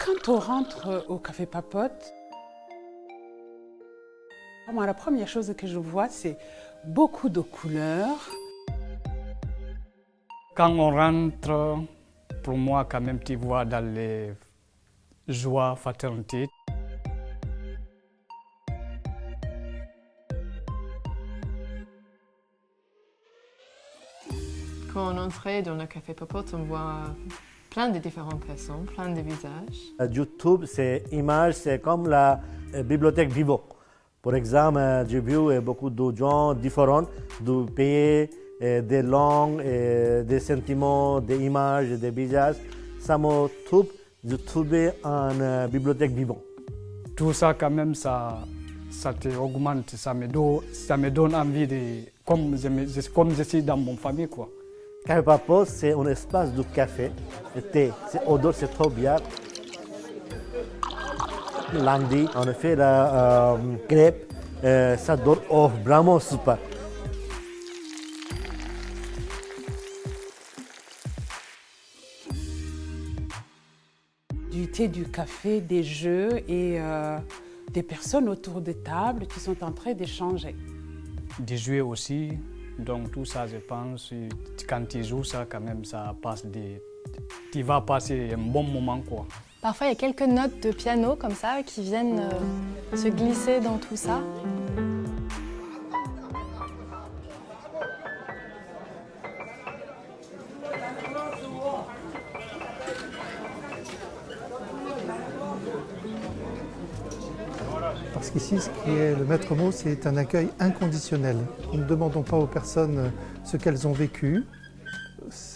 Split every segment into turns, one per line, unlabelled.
Quand on rentre au Café Papote, la première chose que je vois, c'est beaucoup de couleurs.
Quand on rentre, pour moi, quand même, tu vois dans les joies, fraternité.
Quand on entrait dans le Café Papote, on voit plein de différentes personnes, plein de visages.
YouTube, c'est image, c'est comme la bibliothèque vivante. Par exemple, j'ai vu beaucoup de gens différents, de pays, des langues, des sentiments, des images, des visages. Ça me trouve de trouver une bibliothèque vivante.
Tout ça, quand même, ça te augmente, ça me donne envie de, comme je suis dans mon famille, quoi.
Café Papote, c'est un espace de café, de thé. L'odeur, c'est trop bien. Lundi, on a fait la crêpe. Ça donne vraiment super.
Du thé, du café, des jeux et des personnes autour des tables qui sont en train d'échanger.
De jouer aussi, donc tout ça, je pense, quand tu joues ça, quand même, ça passe tu vas passer un bon moment, quoi.
Parfois, il y a quelques notes de piano comme ça qui viennent se glisser dans tout ça.
Parce qu'ici, ce qui est le maître mot, c'est un accueil inconditionnel. Nous ne demandons pas aux personnes ce qu'elles ont vécu,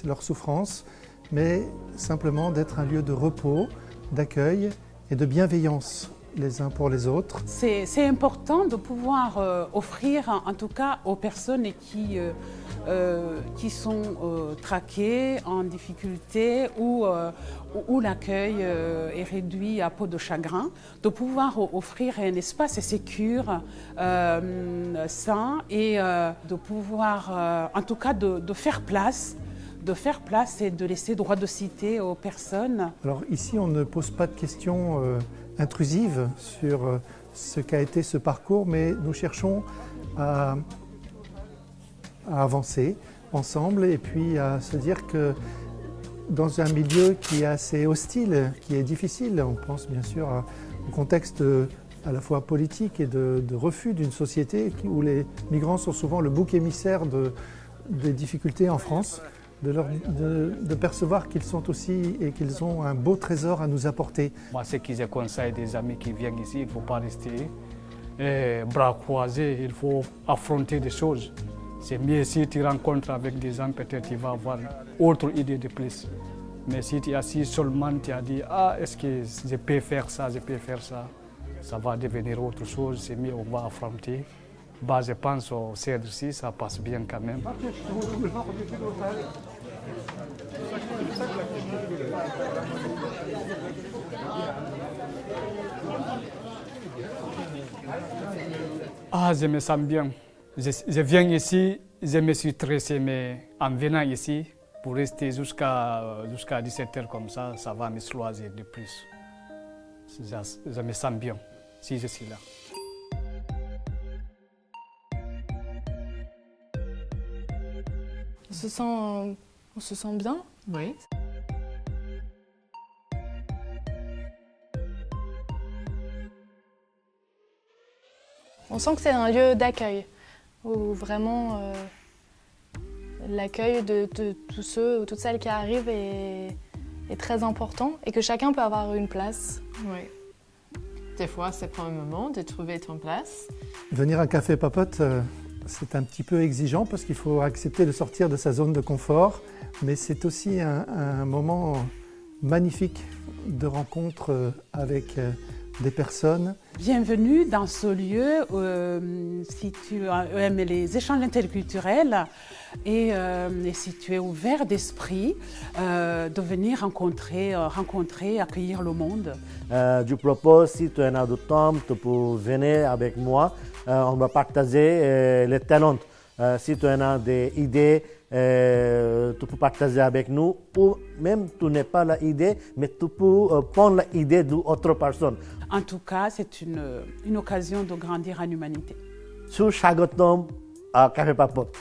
leur souffrance, mais simplement d'être un lieu de repos, d'accueil et de bienveillance les uns pour les autres.
C'est important de pouvoir offrir, en tout cas aux personnes qui sont traquées, en difficulté ou où l'accueil est réduit à peau de chagrin, de pouvoir offrir un espace sécure, sain et de pouvoir, en tout cas, de faire place et de laisser droit de cité aux personnes.
Alors ici, on ne pose pas de questions intrusives sur ce qu'a été ce parcours, mais nous cherchons à avancer ensemble et puis à se dire que dans un milieu qui est assez hostile, qui est difficile, on pense bien sûr au contexte à la fois politique et de refus d'une société où les migrants sont souvent le bouc émissaire des difficultés en France, de percevoir qu'ils sont aussi et qu'ils ont un beau trésor à nous apporter.
Moi, ce que je conseille des amis qui viennent ici, il ne faut pas rester bras croisés, il faut affronter des choses. C'est mieux si tu rencontres avec des gens, peut-être tu vas avoir autre idée de plus. Mais si tu es assis seulement, tu as dit « Ah, est-ce que je peux faire ça, ça va devenir autre chose, c'est mieux, on va affronter. » Bah, je pense au CEDRC, ça passe bien quand même. Ah, je me sens bien. Je viens ici, je me suis stressé, mais en venant ici, pour rester jusqu'à 17h comme ça va me soulager de plus. Je me sens bien si je suis là.
On se sent bien.
Oui.
On sent que c'est un lieu d'accueil, où vraiment l'accueil de tous ceux ou toutes celles qui arrivent est très important et que chacun peut avoir une place.
Oui. Des fois, ça prend un moment de trouver ton place.
Venir à Café Papote, c'est un petit peu exigeant parce qu'il faut accepter de sortir de sa zone de confort, mais c'est aussi un moment magnifique de rencontre avec des personnes.
Bienvenue dans ce lieu si tu aimes les échanges interculturels et si tu es ouvert d'esprit, de venir rencontrer, accueillir le monde.
Je propose, si tu as du temps, tu peux venir avec moi. On va partager les talents. Si tu as des idées, tu peux partager avec nous, ou même tu n'as pas l'idée, mais tu peux prendre l'idée d'autre personne.
En tout cas, c'est une occasion de grandir en humanité.
Sugस्वागतम Café Papote.